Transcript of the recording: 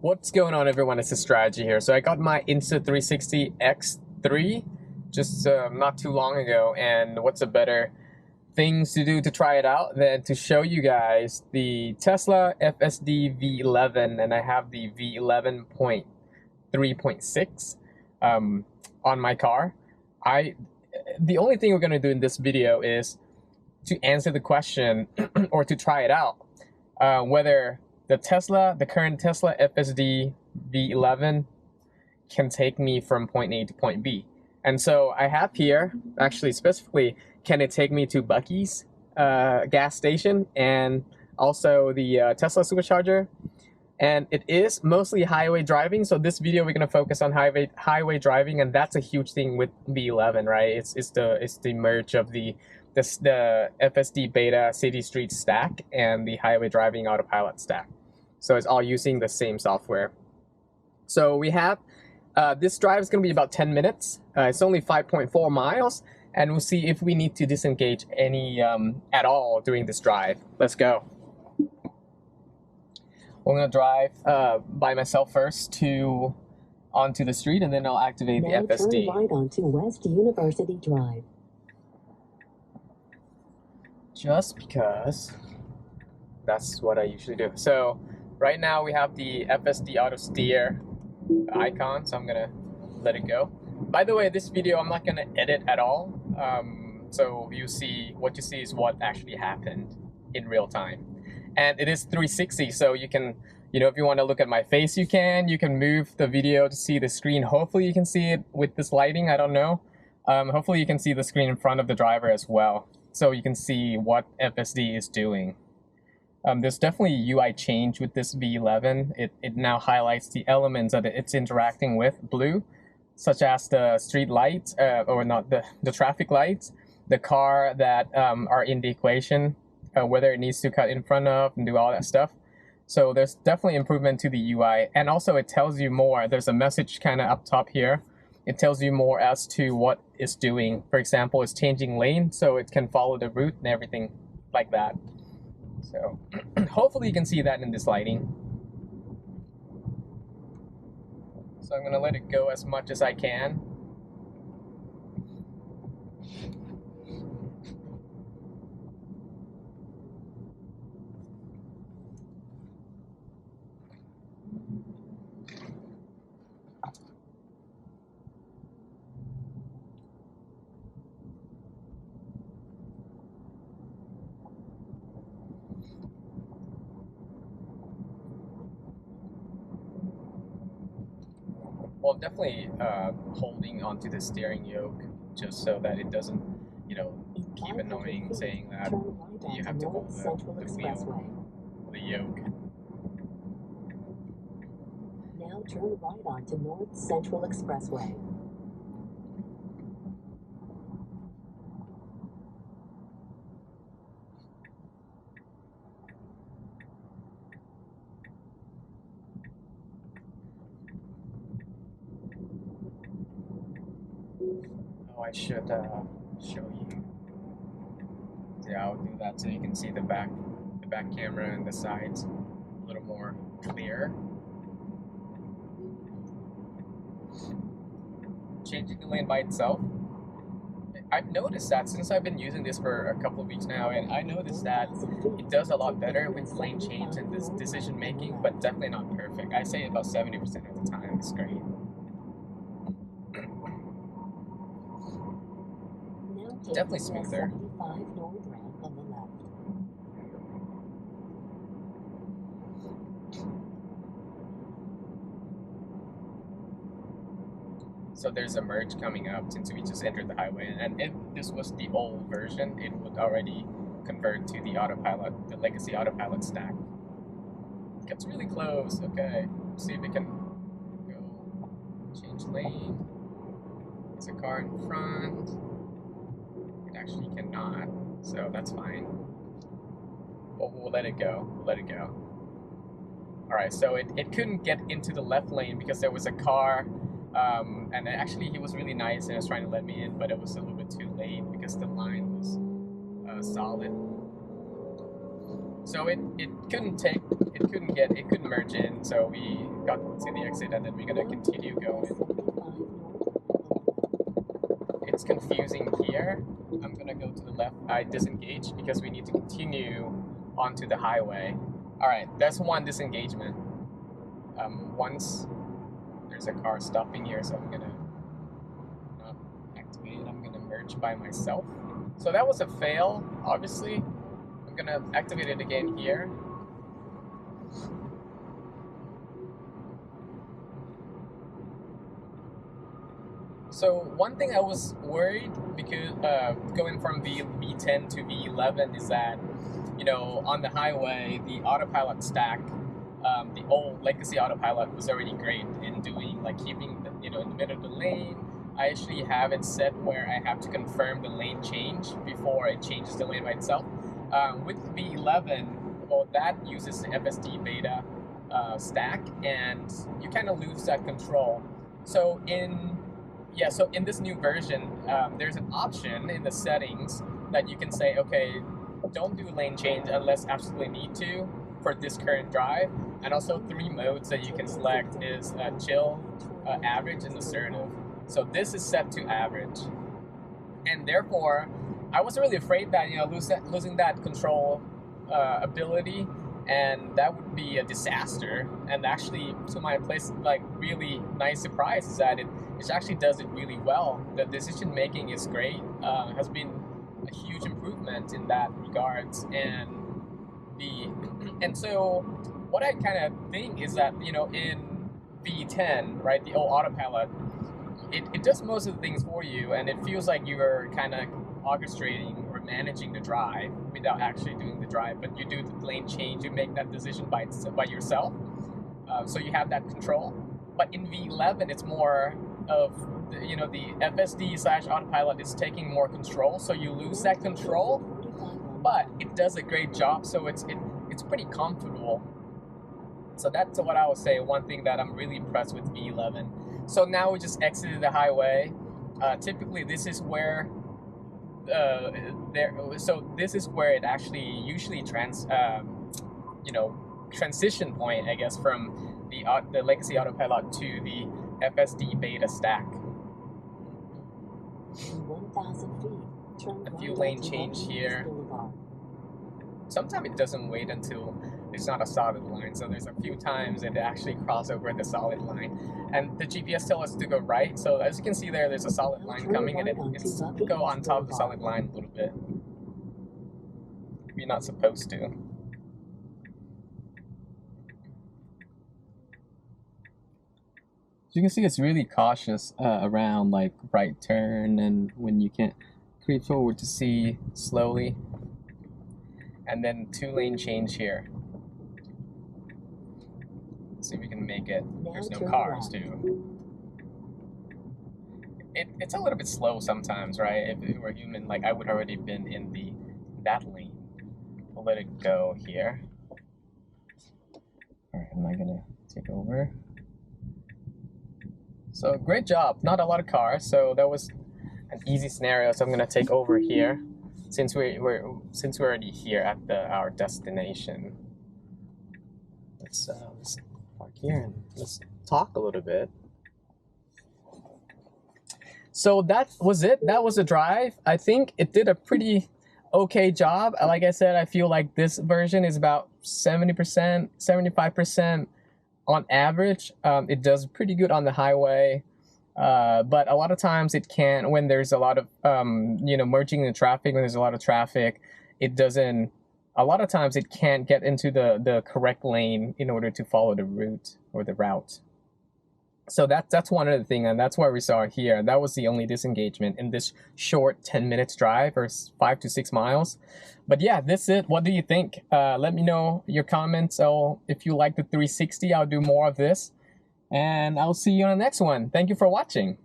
What's going on, everyone? It's a strategy here. So I got my Insta360 X3 just not too long ago, and what's a better things to do to try it out than to show you guys the Tesla FSD V11, and I have the V11.3.6 on my car. The only thing we're going to do in this video is to answer the question or to try it out, whether the current Tesla FSD V11 can take me from point A to point B. And so I have here, actually specifically, can it take me to Buc-ee's gas station and also the Tesla supercharger? And it is mostly highway driving. So this video, we're going to focus on highway driving, and that's a huge thing with V11, right? It's the merge of the FSD beta city street stack and the highway driving autopilot stack. So it's all using the same software. So we have, this drive is going to be about 10 minutes. It's only 5.4 miles, and we'll see if we need to disengage any at all during this drive. Let's go. I'm going to drive by myself first onto the street, and then I'll activate the FSD. Turn right onto West University Drive. Just because that's what I usually do. So right now we have the FSD auto steer icon, so I'm gonna let it go. By the way, this video I'm not gonna edit at all. So what you see is what actually happened in real time. And it is 360, so you can, if you want to look at my face, you can move the video to see the screen. Hopefully you can see it with this lighting, I don't know. Hopefully you can see the screen in front of the driver as well, so you can see what FSD is doing. There's definitely a UI change with this V11. It now highlights the elements that it's interacting with blue, such as the street lights, or not the traffic lights, the car that are in the equation, whether it needs to cut in front of and do all that stuff. So there's definitely improvement to the UI, and also it tells you more. There's a message kind of up top here. It tells you more as to what it's doing. For example, it's changing lane, so it can follow the route and everything like that. So hopefully you can see that in this lighting. So I'm going to let it go as much as I can. Well, definitely holding onto the steering yoke just so that it doesn't, keep annoying saying that you have to hold the wheel, the yoke. Now turn right onto North Central Expressway. Oh, I should show you. Yeah, I'll do that so you can see the back camera and the sides a little more clear. Changing the lane by itself. I've noticed that since I've been using this for a couple of weeks now, and I noticed that it does a lot better with lane change and this decision making, but definitely not perfect. I say about 70% of the time it's great. Definitely smoother. So there's a merge coming up since we just entered the highway, and if this was the old version, it would already convert to the autopilot, the legacy autopilot stack. It gets really close. Okay, let's see if we can go change lane. There's a car in front. It actually cannot, so that's fine. But we'll let it go. We'll let it go. All right, so it couldn't get into the left lane because there was a car. And actually he was really nice and was trying to let me in, but it was a little bit too late because the line was solid. So it couldn't merge in, so we got to the exit and then we're gonna continue going. It's confusing here. I'm gonna go to the left. I disengage because we need to continue onto the highway. All right, that's one disengagement. Once there's a car stopping here, so I'm gonna not activate it. I'm gonna merge by myself. So that was a fail, obviously. I'm gonna activate it again here. So one thing I was worried because going from V10 to V11 is that, you know, on the highway, the autopilot stack, the old legacy autopilot was already great in doing, like, keeping the, you know, in the middle of the lane. I actually have it set where I have to confirm the lane change before it changes the lane by itself. With V11, well, that uses the FSD beta stack, and you kind of lose that control. So in this new version, there's an option in the settings that you can say, okay, don't do lane change unless absolutely need to for this current drive. And also 3 modes that you can select is chill, average, and assertive. So this is set to average. And therefore, I was really afraid that, you know, losing that control ability, and that would be a disaster. And actually, to my place, like, really nice surprise is that it actually does it really well. The decision making is great. Has been a huge improvement in that regards. And so what I kind of think is that, you know, in V10, right, the old autopilot, it does most of the things for you, and it feels like you're kind of orchestrating or managing the drive without actually doing the drive, but you do the lane change, you make that decision by yourself, so you have that control. But in V11, it's more of, you know, the FSD/autopilot is taking more control, so you lose that control, but it does a great job, so it's pretty comfortable. So that's what I would say, one thing that I'm really impressed with V11. So now we just exited the highway. Typically, this is where this is where it actually usually transition point, I guess, from the legacy autopilot to the FSD beta stack. 1,000 feet. A few lane change here. Sometimes it doesn't wait until it's not a solid line, so there's a few times it actually crosses over the solid line, and the GPS tells us to go right. So as you can see there's a solid line coming, and it's go on top of the solid line a little bit. You're not supposed to. So you can see it's really cautious around, like, right turn, and when you can't creep forward to see slowly. And then 2 lane change here. Let's see if we can make it. There's no cars too. It's a little bit slow sometimes, right? If it were human, like, I would already been in that lane. We'll let it go here. All right, I'm not gonna take over. So great job. Not a lot of cars, so that was an easy scenario. So I'm gonna take over here, since we're already here at our destination. Let's park here and let's talk a little bit. So that was it. That was the drive. I think it did a pretty okay job. Like I said, I feel like this version is about 70%, 75% on average. It does pretty good on the highway. But a lot of times it can't, when there's a lot of, merging in traffic, when there's a lot of traffic, a lot of times it can't get into the correct lane in order to follow the route or the route. So that's one of the things, and that's why we saw it here. That was the only disengagement in this short 10 minutes drive, or 5 to 6 miles. But yeah, that's it. What do you think? Let me know your comments. So if you like the 360, I'll do more of this. And I'll see you on the next one. Thank you for watching.